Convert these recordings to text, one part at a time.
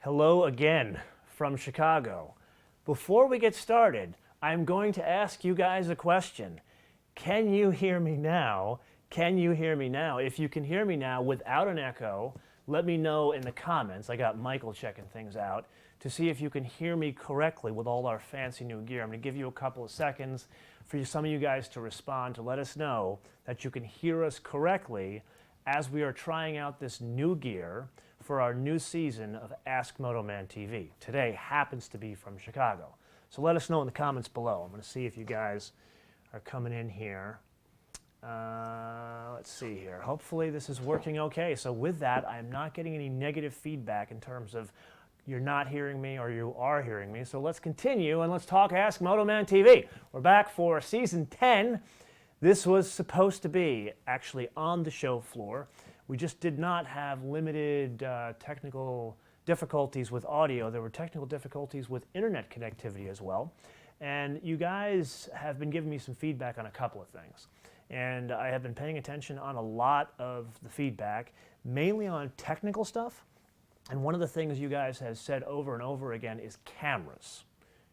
Hello again from Chicago. Before we get started, I'm going to ask you guys a question. Can you hear me now? Can you hear me now? If you can hear me now without an echo, let me know in the comments. I got Michael checking things out to see if you can hear me correctly with all our fancy new gear. I'm going to give you a couple of seconds for some of you guys to respond to let us know that you can hear us correctly as we are trying out this new gear for our new season of Ask MotoMan TV. Today happens to be from Chicago. So let us know in the comments below. I'm going to see if you guys are coming in here. Let's see here. Hopefully this is working okay. So with that, I'm not getting any negative feedback in terms of you're not hearing me or you are hearing me. So let's continue and let's talk Ask MotoMan TV. We're back for season 10. This was supposed to be actually on the show floor. We just did not have limited technical difficulties with audio. There were technical difficulties with internet connectivity as well. And you guys have been giving me some feedback on a couple of things. And I have been paying attention on a lot of the feedback, mainly on technical stuff. And one of the things you guys have said over and over again is cameras.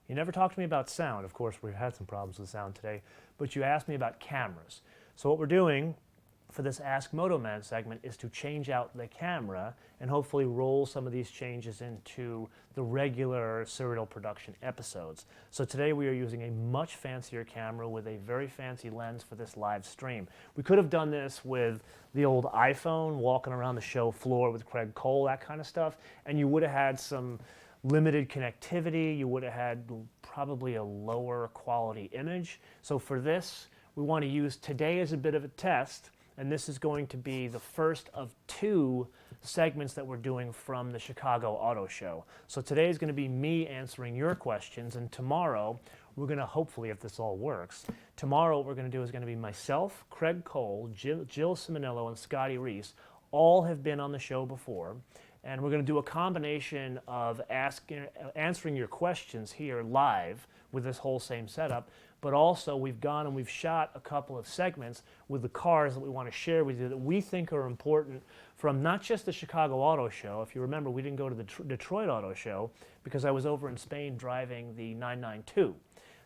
You never talked to me about sound. Of course, we've had some problems with sound today, but you asked me about cameras. So what we're doing for this Ask MotoMan segment is to change out the camera and hopefully roll some of these changes into the regular serial production episodes. So today we are using a much fancier camera with a very fancy lens for this live stream. We could have done this with the old iPhone, walking around the show floor with Craig Cole, that kind of stuff, and you would have had some limited connectivity. You would have had probably a lower quality image. So for this, we want to use today as a bit of a test, and this is going to be the first of two segments that we're doing from the Chicago Auto Show. So today is going to be me answering your questions, and tomorrow we're going to, hopefully if this all works, tomorrow what we're going to do is going to be myself, Craig Cole, Jill Ciminillo, and Scotty Reese. All have been on the show before, and we're going to do a combination of answering your questions here live with this whole same setup, but also we've gone and we've shot a couple of segments with the cars that we want to share with you that we think are important from not just the Chicago Auto Show. If you remember, we didn't go to the Detroit Auto Show because I was over in Spain driving the 992.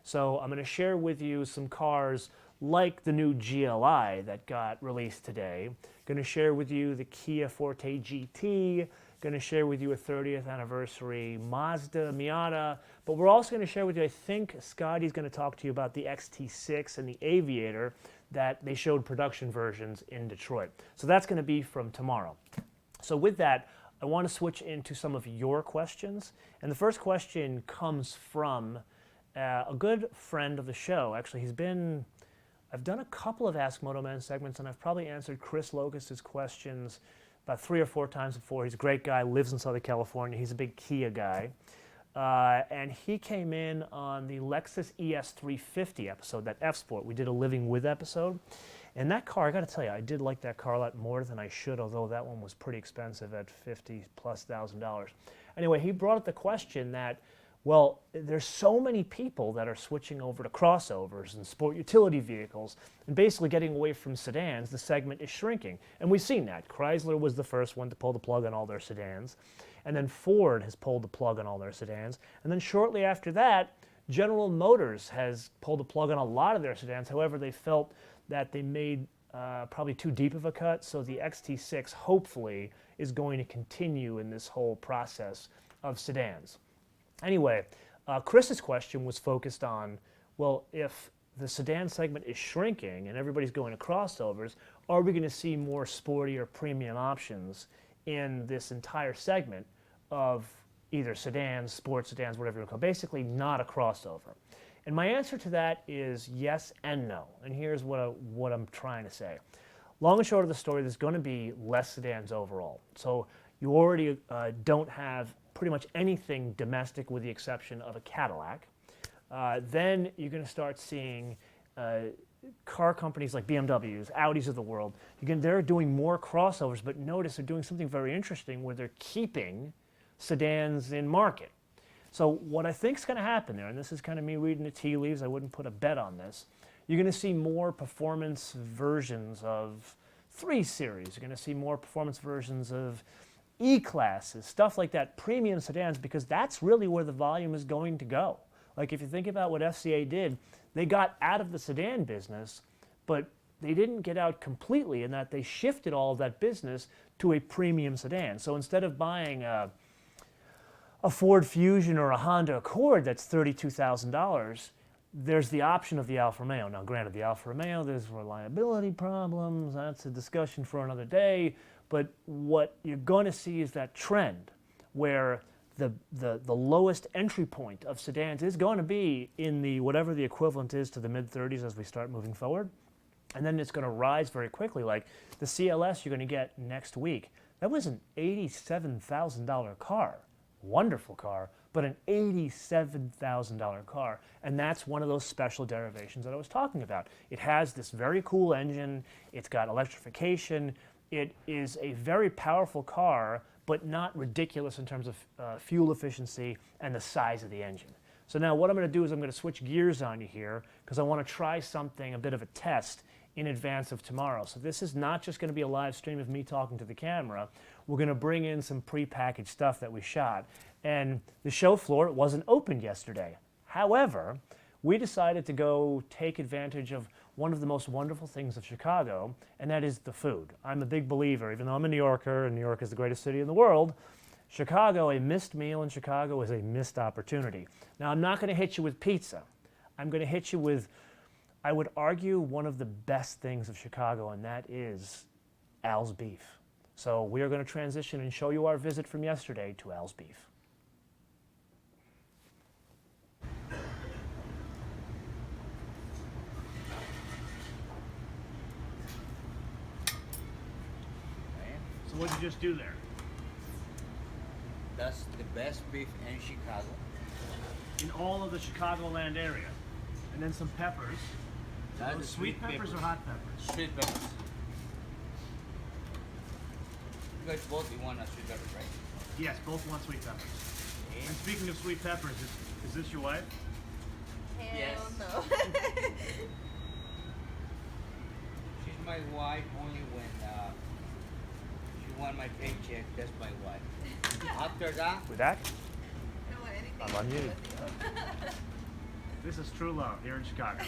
So I'm going to share with you some cars like the new GLI that got released today. Going to share with you the Kia Forte GT. Going to share with you a 30th anniversary Mazda Miata, but we're also going to share with you, I think Scotty's going to talk to you about the XT6 and the Aviator that they showed production versions in Detroit. So that's going to be from tomorrow. So with that, I want to switch into some of your questions. And the first question comes from a good friend of the show. Actually, I've done a couple of Ask MotoMan segments, and I've probably answered Chris Locust's questions about 3 or 4 times before. He's a great guy, lives in Southern California. He's a big Kia guy. And he came in on the Lexus ES350 episode, that F-Sport. We did a Living With episode. And that car, I got to tell you, I did like that car a lot more than I should, although that one was pretty expensive at $50,000+. Anyway, he brought up the question that, well, there's so many people that are switching over to crossovers and sport utility vehicles and basically getting away from sedans. The segment is shrinking. And we've seen that. Chrysler was the first one to pull the plug on all their sedans. And then Ford has pulled the plug on all their sedans. And then shortly after that, General Motors has pulled the plug on a lot of their sedans. However, they felt that they made probably too deep of a cut. So the XT6 hopefully is going to continue in this whole process of sedans. Anyway, Chris's question was focused on, well, if the sedan segment is shrinking and everybody's going to crossovers, are we going to see more sporty or premium options in this entire segment of either sedans, sports sedans, whatever you want to call it, basically not a crossover? And my answer to that is yes and no. And here's what I'm trying to say. Long and short of the story, there's going to be less sedans overall. So you already don't have pretty much anything domestic with the exception of a Cadillac. Then you're going to start seeing car companies like BMWs, Audis of the world. They're doing more crossovers, but notice they're doing something very interesting where they're keeping sedans in market. So what I think is going to happen there, and this is kind of me reading the tea leaves, I wouldn't put a bet on this, you're going to see more performance versions of 3 Series. You're going to see more performance versions of E-classes, stuff like that, premium sedans, because that's really where the volume is going to go. Like if you think about what FCA did, they got out of the sedan business, but they didn't get out completely in that they shifted all of that business to a premium sedan. So instead of buying a Ford Fusion or a Honda Accord that's $32,000, there's the option of the Alfa Romeo. Now granted, the Alfa Romeo, there's reliability problems, that's a discussion for another day, but what you're going to see is that trend where the lowest entry point of sedans is going to be in the whatever the equivalent is to the mid-30s as we start moving forward. And then it's going to rise very quickly. Like the CLS you're going to get next week, that was an $87,000 car. Wonderful car, but an $87,000 car. And that's one of those special derivations that I was talking about. It has this very cool engine. It's got electrification. It is a very powerful car, but not ridiculous in terms of fuel efficiency and the size of the engine. So now what I'm going to do is I'm going to switch gears on you here because I want to try something, a bit of a test in advance of tomorrow. So this is not just going to be a live stream of me talking to the camera. We're going to bring in some prepackaged stuff that we shot. And the show floor, it wasn't open yesterday. However, we decided to go take advantage of one of the most wonderful things of Chicago, and that is the food. I'm a big believer, even though I'm a New Yorker, and New York is the greatest city in the world, Chicago, a missed meal in Chicago is a missed opportunity. Now, I'm not going to hit you with pizza. I'm going to hit you with, I would argue, one of the best things of Chicago, and that is Al's Beef. So we are going to transition and show you our visit from yesterday to Al's Beef. So what did you just do there? That's the best beef in Chicago. In all of the Chicagoland area. And then some peppers. That's Those sweet peppers or hot peppers? Sweet peppers. You guys both want a sweet pepper, right? Yes, both want sweet peppers. And speaking of sweet peppers, is this your wife? Hell Yes. no. She's my wife only when she want my paycheck. That's my wife. After that, With that, I don't want anything I love to do you. with you. this is true love here in Chicago.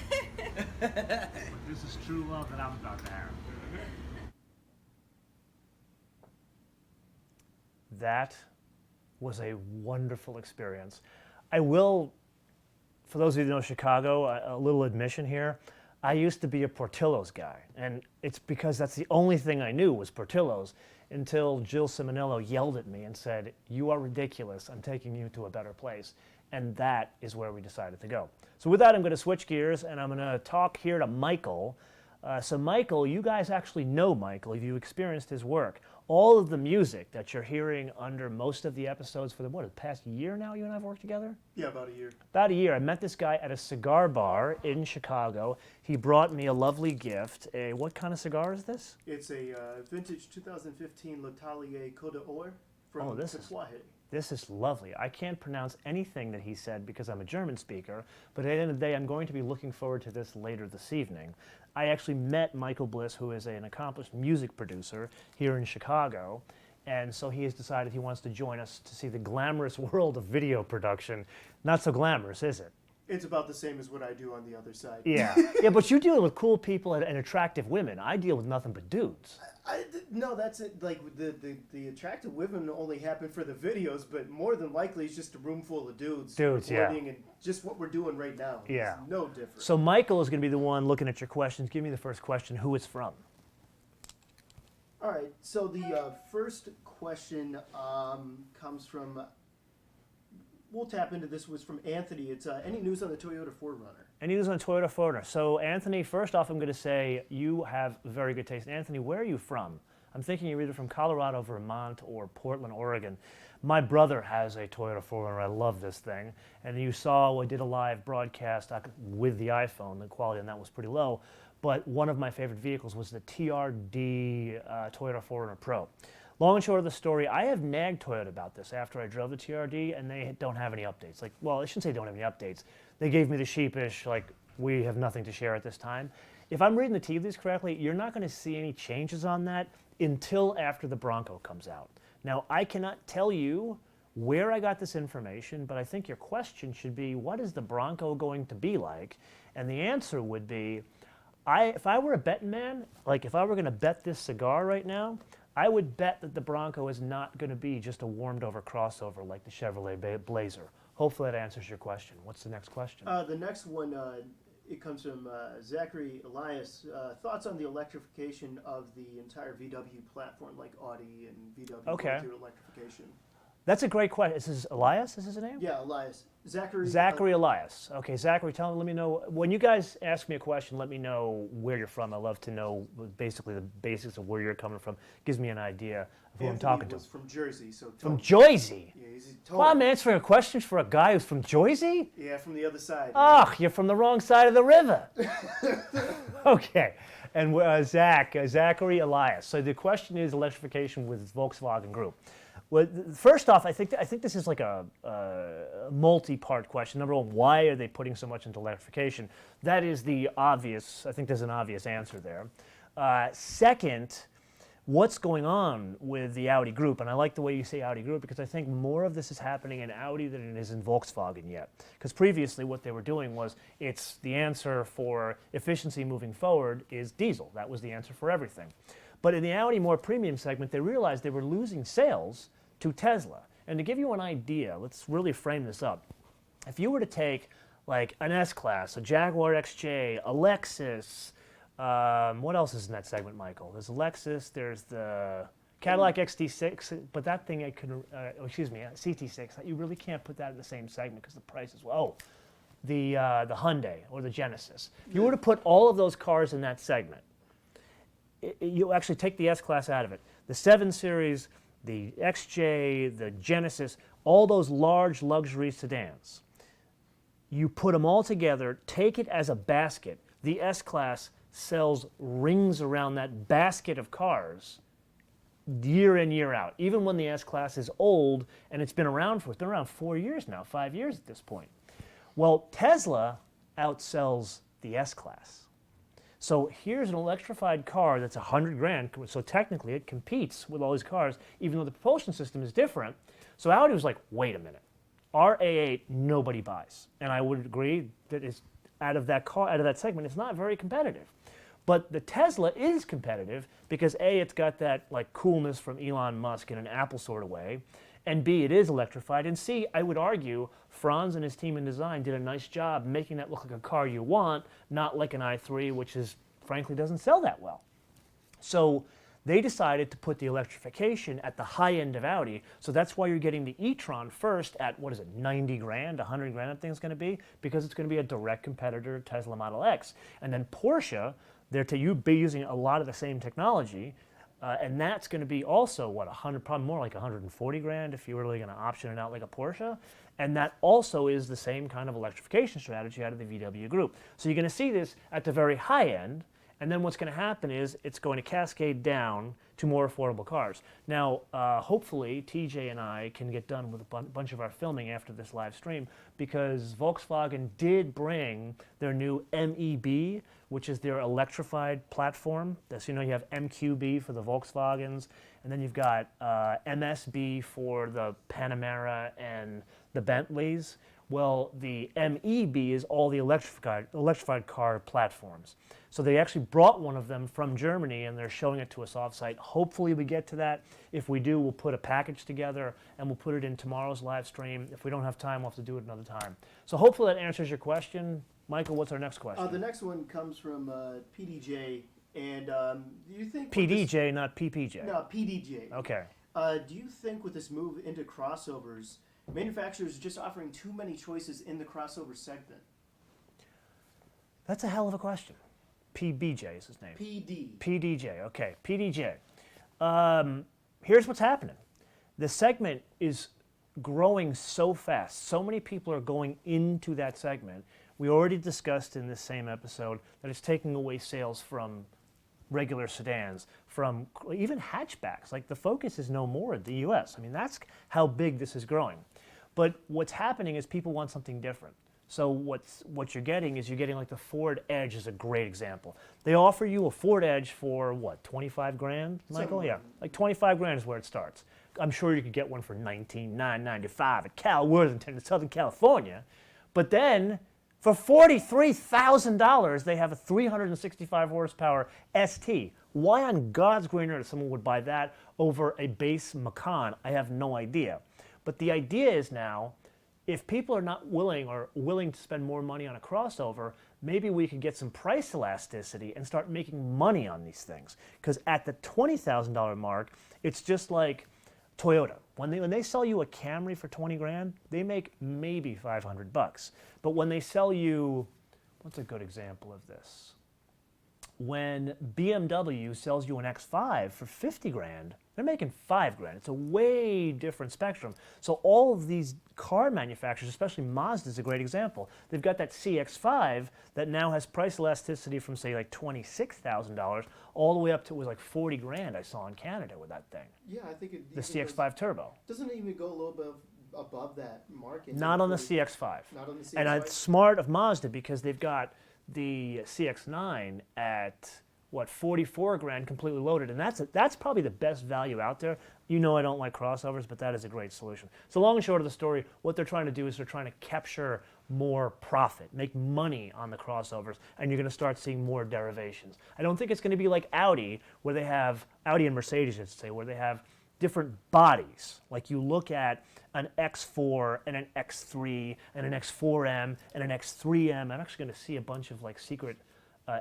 This is true love that I'm about to have. That was a wonderful experience. I will, for those of you who know Chicago, a little admission here. I used to be a Portillo's guy, and it's because that's the only thing I knew was Portillo's until Jill Simonello yelled at me and said, "You are ridiculous, I'm taking you to a better place." And that is where we decided to go. So with that, I'm going to switch gears, and I'm going to talk here to Michael. So Michael, you guys actually know Michael. You experienced his work. All of the music that you're hearing under most of the episodes for the past year now you and I have worked together? Yeah, about a year. About a year. I met this guy at a cigar bar in Chicago. He brought me a lovely gift. What kind of cigar is this? It's a vintage 2015 L'Atelier Côte d'Or from this is- Sequaje. This is lovely. I can't pronounce anything that he said because I'm a German speaker, but at the end of the day, I'm going to be looking forward to this later this evening. I actually met Michael Bliss, who is an accomplished music producer here in Chicago, and so he has decided he wants to join us to see the glamorous world of video production. Not so glamorous, is it? It's about the same as what I do on the other side. Yeah. Yeah, but you deal with cool people and attractive women. I deal with nothing but dudes. No, that's it. Like the attractive women only happen for the videos, but more than likely it's just a room full of dudes. Dudes, yeah. recording, and just what we're doing right now. Yeah. It's no different. So Michael is going to be the one looking at your questions. Give me the first question. Who it's from? All right. So the first question comes from. We'll tap into this. Was from Anthony. It's any news on the Toyota 4Runner? Any news on Toyota 4Runner? So Anthony, first off, I'm going to say you have very good taste. Anthony, where are you from? I'm thinking you're either from Colorado, Vermont, or Portland, Oregon. My brother has a Toyota 4Runner. I love this thing. And you saw I did a live broadcast with the iPhone. The quality on that was pretty low. But one of my favorite vehicles was the TRD Toyota 4Runner Pro. Long and short of the story, I have nagged Toyota about this after I drove the TRD, and they don't have any updates. Like, well, I shouldn't say don't have any updates. They gave me the sheepish, like, we have nothing to share at this time. If I'm reading the tea leaves correctly, you're not going to see any changes on that until after the Bronco comes out. Now, I cannot tell you where I got this information, but I think your question should be, what is the Bronco going to be like? And the answer would be, if I were a betting man, like if I were going to bet this cigar right now, I would bet that the Bronco is not going to be just a warmed over crossover like the Chevrolet Blazer. Hopefully that answers your question. What's the next question? The next one, it comes from Zachary Elias. Thoughts on the electrification of the entire VW platform, like Audi and VW Okay. going through electrification? That's a great question. Is this Elias? Is his name? Yeah, Elias. Zachary. Zachary Elias. Okay, Zachary, let me know. When you guys ask me a question, let me know where you're from. I love to know basically the basics of where you're coming from. Gives me an idea of who I'm talking to. was from Jersey, so From Jersey? Yeah, he's Well, I'm answering a question for a guy who's from Jersey? Yeah, from the other side. Oh, you're from the wrong side of the river. Okay. And Zachary Elias. So the question is electrification with Volkswagen Group. Well, first off, I think this is like a multi-part question. Number one, why are they putting so much into electrification? That is the obvious. I think there's an obvious answer there. Second, what's going on with the Audi Group? And I like the way you say Audi Group because I think more of this is happening in Audi than it is in Volkswagen yet. Because previously what they were doing was, it's the answer for efficiency moving forward is diesel. That was the answer for everything. But in the Audi more premium segment, they realized they were losing sales to Tesla. And to give you an idea, let's really frame this up. If you were to take like an S-Class, a Jaguar XJ, a Lexus, what else is in that segment, Michael? There's a Lexus, there's the Cadillac XT6, but that thing, CT6, you really can't put that in the same segment because the price is, the Hyundai or the Genesis. If you were to put all of those cars in that segment, you actually take the S-Class out of it. The 7 Series, the XJ, the Genesis, all those large luxury sedans. You put them all together, take it as a basket. The S-Class sells rings around that basket of cars year in, year out. Even when the S-Class is old and it's been around 4 years now, 5 years at this point. Well, Tesla outsells the S-Class. So here's an electrified car that's $100,000. So technically it competes with all these cars, even though the propulsion system is different. So Audi was like, wait a minute, our A8 nobody buys, and I would agree that it's out of that segment, it's not very competitive. But the Tesla is competitive because A, it's got that like coolness from Elon Musk in an Apple sort of way, and B, it is electrified, and C, I would argue Franz and his team in design did a nice job making that look like a car you want, not like an i3, which is frankly doesn't sell that well. So they decided to put the electrification at the high end of Audi, so that's why you're getting the e-tron first at, what is it, 90 grand, 100 grand that thing's going to be, because it's going to be a direct competitor to Tesla Model X. And then Porsche, they're be using a lot of the same technology, and that's going to be also, what, 100, probably more like 140 grand if you're really going to option it out like a Porsche. And that also is the same kind of electrification strategy out of the VW Group. So you're going to see this at the very high end, and then what's going to happen is it's going to cascade down to more affordable cars. Now, hopefully, TJ and I can get done with a bunch of our filming after this live stream, because Volkswagen did bring their new MEB, which is their electrified platform. So you have MQB for the Volkswagens, and then you've got MSB for the Panamera and the Bentleys. Well, the MEB is all the electrified car platforms. So they actually brought one of them from Germany, and they're showing it to us off-site. Hopefully we get to that. If we do, we'll put a package together, and we'll put it in tomorrow's live stream. If we don't have time, we'll have to do it another time. So hopefully that answers your question. Michael, what's our next question? The next one comes from PDJ, and do you think... PDJ, not PPJ. No, PDJ. Okay. Do you think with this move into crossovers, manufacturers are just offering too many choices in the crossover segment? That's a hell of a question. PBJ is his name. PDJ, okay. PDJ. Here's what's happening. The segment is growing so fast. So many people are going into that segment. We already discussed in this same episode that it's taking away sales from regular sedans, from even hatchbacks. Like the Focus is no more in the US. I mean, that's how big this is growing. But what's happening is people want something different. So what you're getting is like the Ford Edge is a great example. They offer you a Ford Edge for what, 25 grand, Michael? Something Yeah, like like 25 grand is where it starts. I'm sure you could get one for $19,995 at Cal Worthington in Southern California. But then for $43,000, they have a 365 horsepower ST. Why on God's green earth someone would buy that over a base Macan, I have no idea. But the idea is now, if people are not willing to spend more money on a crossover, maybe we could get some price elasticity and start making money on these things. Because at the $20,000 mark, it's just like Toyota. When they sell you a Camry for 20 grand, they make maybe $500. But when they sell you, what's a good example of this? When BMW sells you an X5 for 50 grand, they're making 5 grand. It's a way different spectrum. So all of these car manufacturers, especially Mazda is a great example. They've got that CX-5 that now has price elasticity from say like $26,000 all the way up to, it was like 40 grand I saw in Canada with that thing. Yeah, I think it The even CX-5 Turbo. doesn't it even go a little bit above that mark. It's Not on the really- CX-5. Not on the CX-5. And it's smart of Mazda because they've got the CX-9 at what, 44 grand completely loaded, and that's probably the best value out there. You know I don't like crossovers, but that is a great solution. So long and short of the story, what they're trying to do is they're trying to capture more profit, make money on the crossovers, and you're going to start seeing more derivations. I don't think it's going to be like Audi, where they have, Audi and Mercedes, I should say, where they have different bodies. Like you look at an X4 and an X3 and an X4M and an X3M. I'm actually going to see a bunch of like secret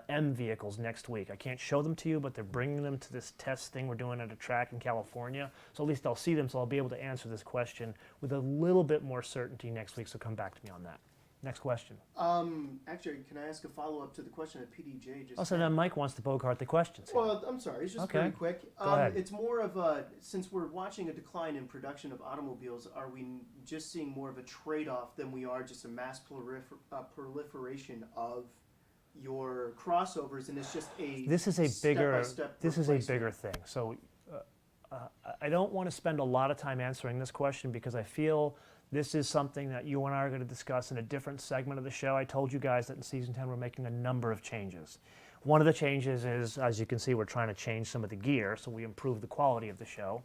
M vehicles next week. I can't show them to you, but they're bringing them to this test thing we're doing at a track in California. So at least I'll see them, so I'll be able to answer this question with a little bit more certainty next week, so come back to me on that. Next question. Actually, can I ask a follow-up to the question that PDJ just Also, now Mike wants to bogart the questions. Well, I'm sorry, it's just Okay. very quick. Go ahead. It's more of a, since we're watching a decline in production of automobiles, are we just seeing more of a trade-off than we are just a mass proliferation of your crossovers, and it's just a This is a bigger step-by-step this is a replacement? bigger thing. So I don't want to spend a lot of time answering this question because I feel this is something that you and I are going to discuss in a different segment of the show. I told you guys that in season 10 we're making a number of changes. One of the changes is, as you can see, we're trying to change some of the gear so we improve the quality of the show.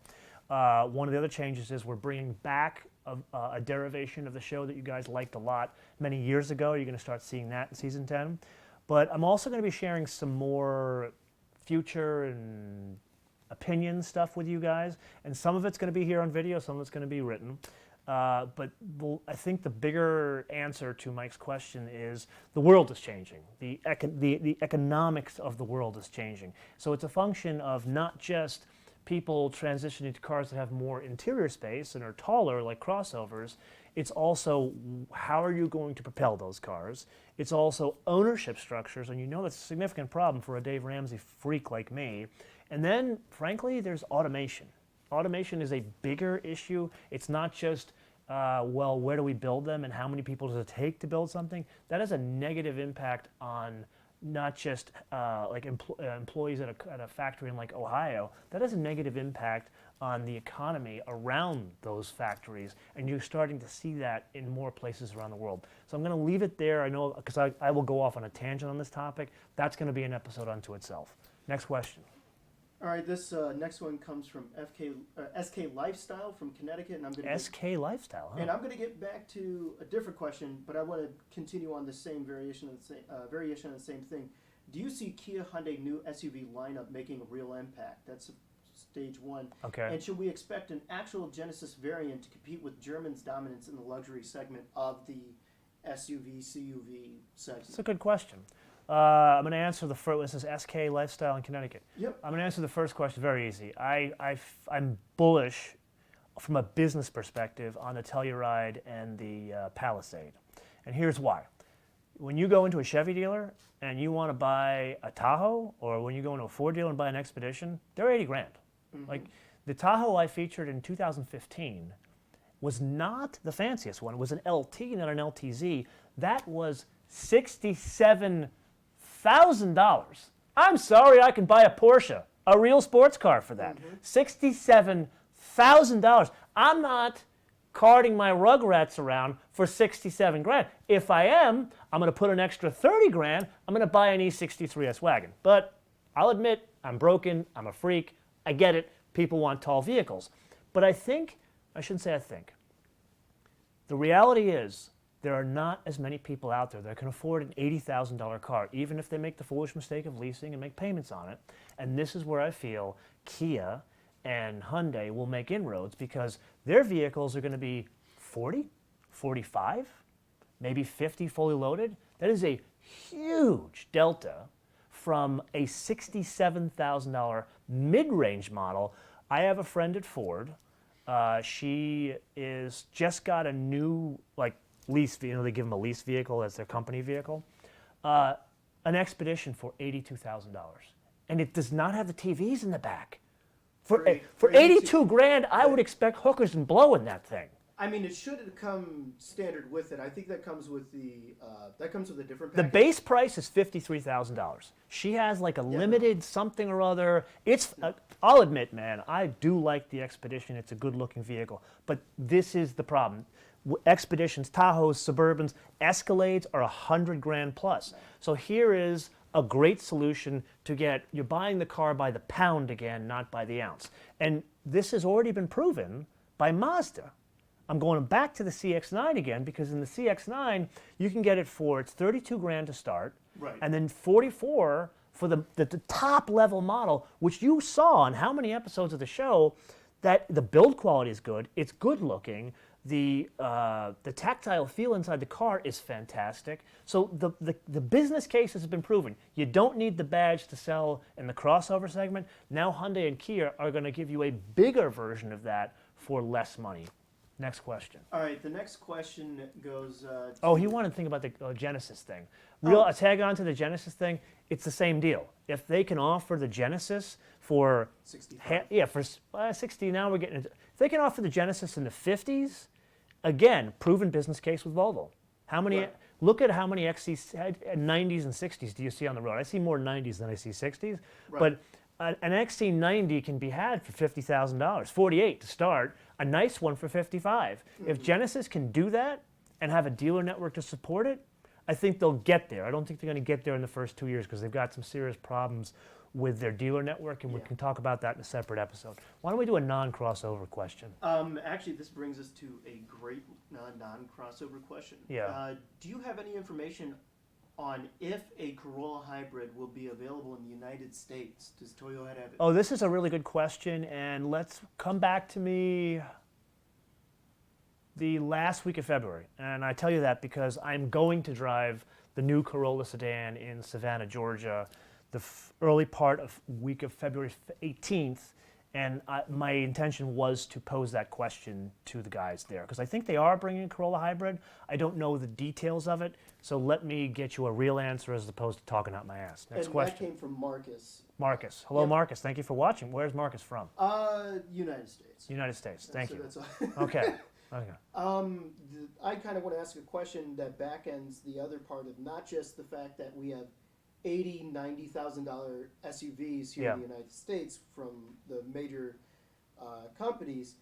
One of the other changes is we're bringing back a derivation of the show that you guys liked a lot many years ago. You're going to start seeing that in season 10. But I'm also going to be sharing some more future and opinion stuff with you guys. And some of it's going to be here on video, some of it's going to be written. But I think the bigger answer to Mike's question is the world is changing. The economics of the world is changing. So it's a function of not just people transitioning to cars that have more interior space and are taller, like crossovers. It's also how are you going to propel those cars. It's also ownership structures, and you know that's a significant problem for a Dave Ramsey freak like me. And then, frankly, there's automation. Automation is a bigger issue. It's not just, well, where do we build them and how many people does it take to build something? That has a negative impact on not just like employees at a factory in like Ohio. That has a negative impact on the economy around those factories, and you're starting to see that in more places around the world. So I'm going to leave it there. I know, because I will go off on a tangent on this topic. That's going to be an episode unto itself. Next question. All right, this next one comes from SK Lifestyle from Connecticut, and I'm going to SK Lifestyle, huh? And I'm going to get back to a different question, but I want to continue on the same variation of the same thing. Do you see Kia Hyundai new SUV lineup making a real impact? That's stage one. Okay. And should we expect an actual Genesis variant to compete with German's dominance in the luxury segment of the SUV CUV segment? That's a good question. I'm going to answer the first. This is SK Lifestyle in Connecticut. Yep. I'm going to answer the first question very easy. I'm bullish from a business perspective on the Telluride and the Palisade. And here's why. When you go into a Chevy dealer and you want to buy a Tahoe, or when you go into a Ford dealer and buy an Expedition, they're 80 grand. Mm-hmm. Like the Tahoe I featured in 2015 was not the fanciest one. It was an LT, not an LTZ. That was $67,000. I'm sorry, I can buy a Porsche, a real sports car for that. $67,000. I'm not carting my Rugrats around for 67 grand. If I am, I'm going to put an extra 30 grand. I'm going to buy an E63 wagon. But I'll admit, I'm broken. I'm a freak. I get it. People want tall vehicles. But I shouldn't say I think. The reality is there are not as many people out there that can afford an $80,000 car, even if they make the foolish mistake of leasing and make payments on it. And this is where I feel Kia and Hyundai will make inroads because their vehicles are going to be 40, 45, maybe 50 fully loaded. That is a huge delta from a $67,000 mid-range model. I have a friend at Ford. She is just got a new lease. They give them a lease vehicle as their company vehicle. An Expedition for $82,000, and it does not have the TVs in the back. For 82 grand, I would expect hookers and blow in that thing. I mean, it should come standard with it. I think that comes with a different package. The base price is $53,000. She has like a limited something or other. I'll admit, man, I do like the Expedition. It's a good-looking vehicle, but this is the problem. Expeditions, Tahoes, Suburbans, Escalades are 100 grand plus. So here is a great solution to you're buying the car by the pound again, not by the ounce. And this has already been proven by Mazda. I'm going back to the CX-9 again because in the CX-9, you can get it it's 32 grand to start, right, and then 44 for the top level model, which you saw on how many episodes of the show, that the build quality is good, it's good looking, the tactile feel inside the car is fantastic. So the business case has been proven. You don't need the badge to sell in the crossover segment. Now Hyundai and Kia are going to give you a bigger version of that for less money. Next question. All right, the next question goes. He wanted to think about the Genesis thing. Tag on to the Genesis thing. It's the same deal. If they can offer the Genesis for 65. For 60, now we're getting into. If they can offer the Genesis in the 50s, again, proven business case with Volvo. How many? Right. Look at how many XC90s and 60s do you see on the road? I see more 90s than I see 60s. Right. But an XC90 can be had for $50,000, 48 to start. A nice one for 55. Mm-hmm. If Genesis can do that and have a dealer network to support it, I think they'll get there. I don't think they're going to get there in the first 2 years because they've got some serious problems with their dealer network, and we can talk about that in a separate episode. Why don't we do a non-crossover question? Actually, this brings us to a great non-crossover question. Yeah. Do you have any information on if a Corolla hybrid will be available in the United States? Does Toyota have it? Oh, this is a really good question, and let's come back to me the last week of February. And I tell you that because I'm going to drive the new Corolla sedan in Savannah, Georgia, the early part of week of February 18th, and my intention was to pose that question to the guys there because I think they are bringing a Corolla hybrid. I don't know the details of it, so let me get you a real answer as opposed to talking out my ass. Next question. That came from Marcus. Marcus. Hello, Yep. Marcus. Thank you for watching. Where's Marcus from? United States. United States. Thank you. That's all. Okay. Okay. I kind of want to ask a question that backends the other part of not just the fact that we have $80,000-$90,000 SUVs here in the United States from the major companies,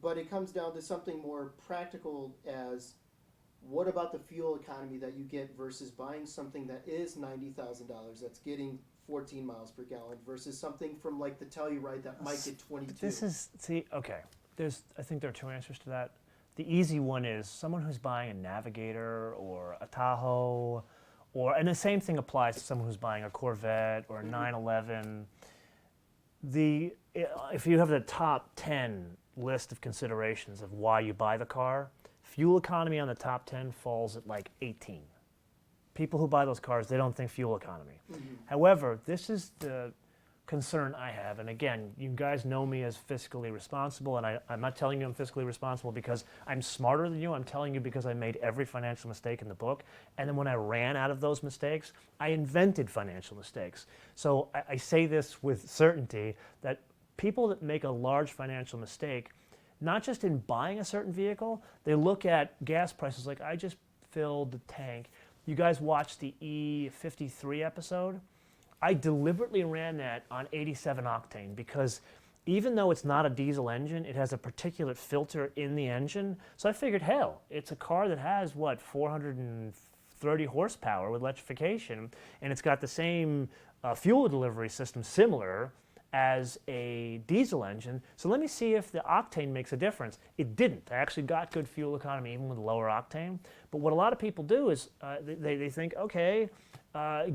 but it comes down to something more practical as what about the fuel economy that you get versus buying something that is $90,000 that's getting 14 miles per gallon versus something from like the Telluride that might get 22. I think there are two answers to that. The easy one is someone who's buying a Navigator or a Tahoe, and the same thing applies to someone who's buying a Corvette or a 911. If you have the top 10 list of considerations of why you buy the car, fuel economy on the top 10 falls at like 18. People who buy those cars, they don't think fuel economy. Mm-hmm. However, this is the concern I have, and again, you guys know me as fiscally responsible, and I'm not telling you I'm fiscally responsible because I'm smarter than you. I'm telling you because I made every financial mistake in the book, and then when I ran out of those mistakes, I invented financial mistakes. So I say this with certainty that people that make a large financial mistake, not just in buying a certain vehicle, they look at gas prices like, I just filled the tank. You guys watched the E53 episode? I deliberately ran that on 87 octane because even though it's not a diesel engine, it has a particulate filter in the engine. So I figured, hell, it's a car that has, what, 430 horsepower with electrification, and it's got the same fuel delivery system similar as a diesel engine. So let me see if the octane makes a difference. It didn't. I actually got good fuel economy even with lower octane. But what a lot of people do is they think, okay,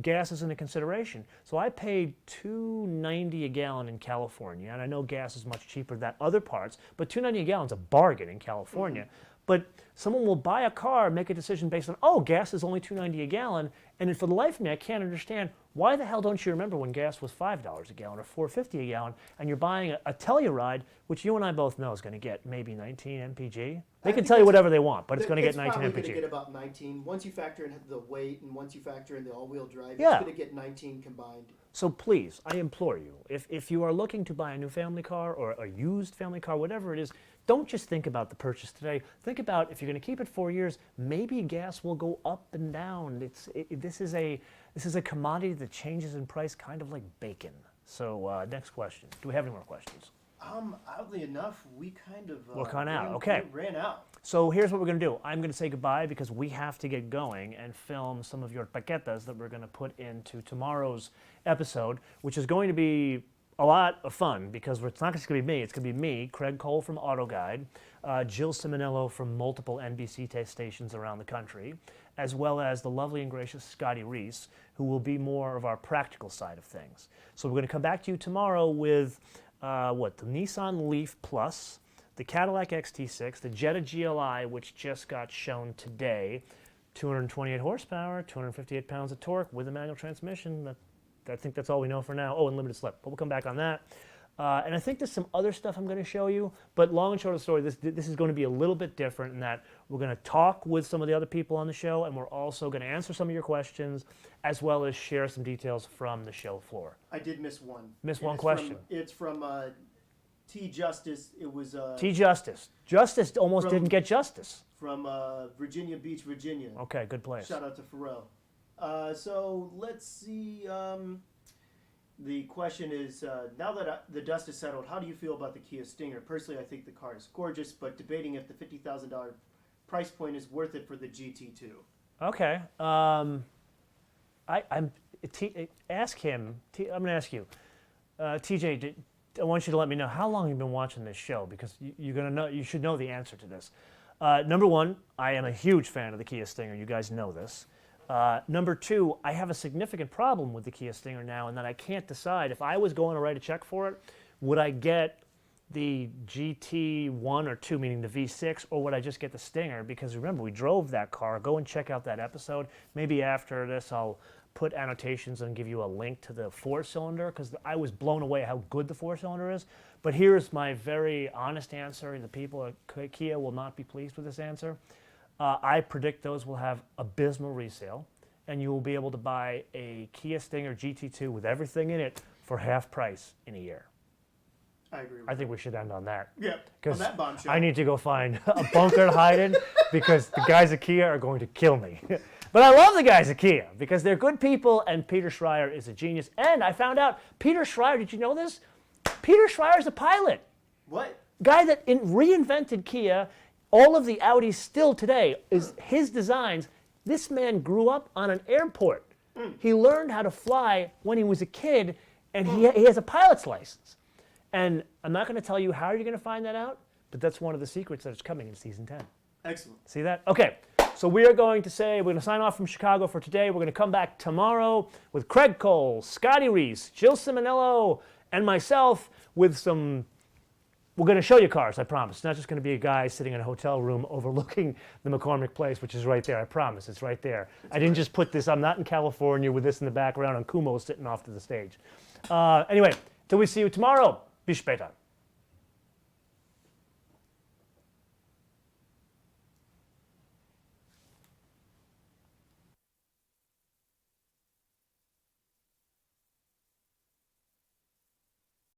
gas isn't a consideration. So I paid $2.90 a gallon in California, and I know gas is much cheaper than other parts, but $2.90 a gallon is a bargain in California. But someone will buy a car, make a decision based on, oh, gas is only $2.90 a gallon, and then for the life of me, I can't understand, why the hell don't you remember when gas was $5 a gallon or $4.50 a gallon, and you're buying a Telluride, which you and I both know is going to get maybe 19 mpg? They can tell you whatever they want, but it's going to get 19 It's probably mpg. going to get about 19. Once you factor in the weight and once you factor in the all-wheel drive, Yeah. it's going to get 19 combined. So please, I implore you, if you are looking to buy a new family car or a used family car, whatever it is, don't just think about the purchase today. Think about, if you're going to keep it 4 years, maybe gas will go up and down. This is a commodity that changes in price kind of like bacon. So next question. Do we have any more questions? Oddly enough, we kind of We're kind of out. Okay. ran out. So here's what we're going to do. I'm going to say goodbye because we have to get going and film some of your paquetas that we're going to put into tomorrow's episode, which is going to be a lot of fun because it's not just going to be me. It's going to be me, Craig Cole from Auto Guide, Jill Simonello from multiple NBC stations around the country, as well as the lovely and gracious Scotty Reese, who will be more of our practical side of things. So we're going to come back to you tomorrow with the Nissan Leaf Plus, the Cadillac XT6, the Jetta GLI, which just got shown today, 228 horsepower, 258 pounds of torque with a manual transmission. I think that's all we know for now. Oh, and limited slip, but we'll come back on that. And I think there's some other stuff I'm going to show you, but long and short of the story, this is going to be a little bit different in that we're going to talk with some of the other people on the show, and we're also going to answer some of your questions, as well as share some details from the show floor. I did miss one. Miss And one it's question. It's from T. Justice. It was T. Justice. Justice almost didn't get justice. from Virginia Beach, Virginia. Okay, good place. Shout out to Pharrell. So let's see. The question is, now that the dust is settled, how do you feel about the Kia Stinger? Personally, I think the car is gorgeous, but debating if the $50,000 price point is worth it for the GT2. Okay. Ask him. I'm going to ask you, TJ. I want you to let me know how long you've been watching this show because you're going to know. You should know the answer to this. Number one, I am a huge fan of the Kia Stinger. You guys know this. Number two, I have a significant problem with the Kia Stinger now in that I can't decide if I was going to write a check for it, would I get the GT1 or 2, meaning the V6, or would I just get the Stinger? Because remember, we drove that car. Go and check out that episode. Maybe after this, I'll put annotations and give you a link to the 4-cylinder because I was blown away how good the 4-cylinder is. But here's my very honest answer, and the people at Kia will not be pleased with this answer. I predict those will have abysmal resale, and you will be able to buy a Kia Stinger GT2 with everything in it for half price in a year. I agree with I think we should end on that. Yeah, on Because that bombshell. I need to go find a bunker to hide in because the guys at Kia are going to kill me. But I love the guys at Kia because they're good people, and Peter Schreier is a genius. And I found out, Peter Schreier, did you know this? Peter Schreier's a pilot. What? Guy that reinvented Kia. All of the Audis still today is his designs. This man grew up on an airport. He learned how to fly when he was a kid, and he has a pilot's license. And I'm not going to tell you how you're going to find that out, but that's one of the secrets that is coming in season 10. Excellent. See that? Okay. So we are going to say, we're going to sign off from Chicago for today. We're going to come back tomorrow with Craig Cole, Scotty Reese, Jill Simonello, and myself with some... We're going to show you cars, I promise. It's not just going to be a guy sitting in a hotel room overlooking the McCormick Place, which is right there. I promise, it's right there. I didn't just put this, I'm not in California with this in the background and Kumo sitting off to the stage. Anyway, till we see you tomorrow. Bis später.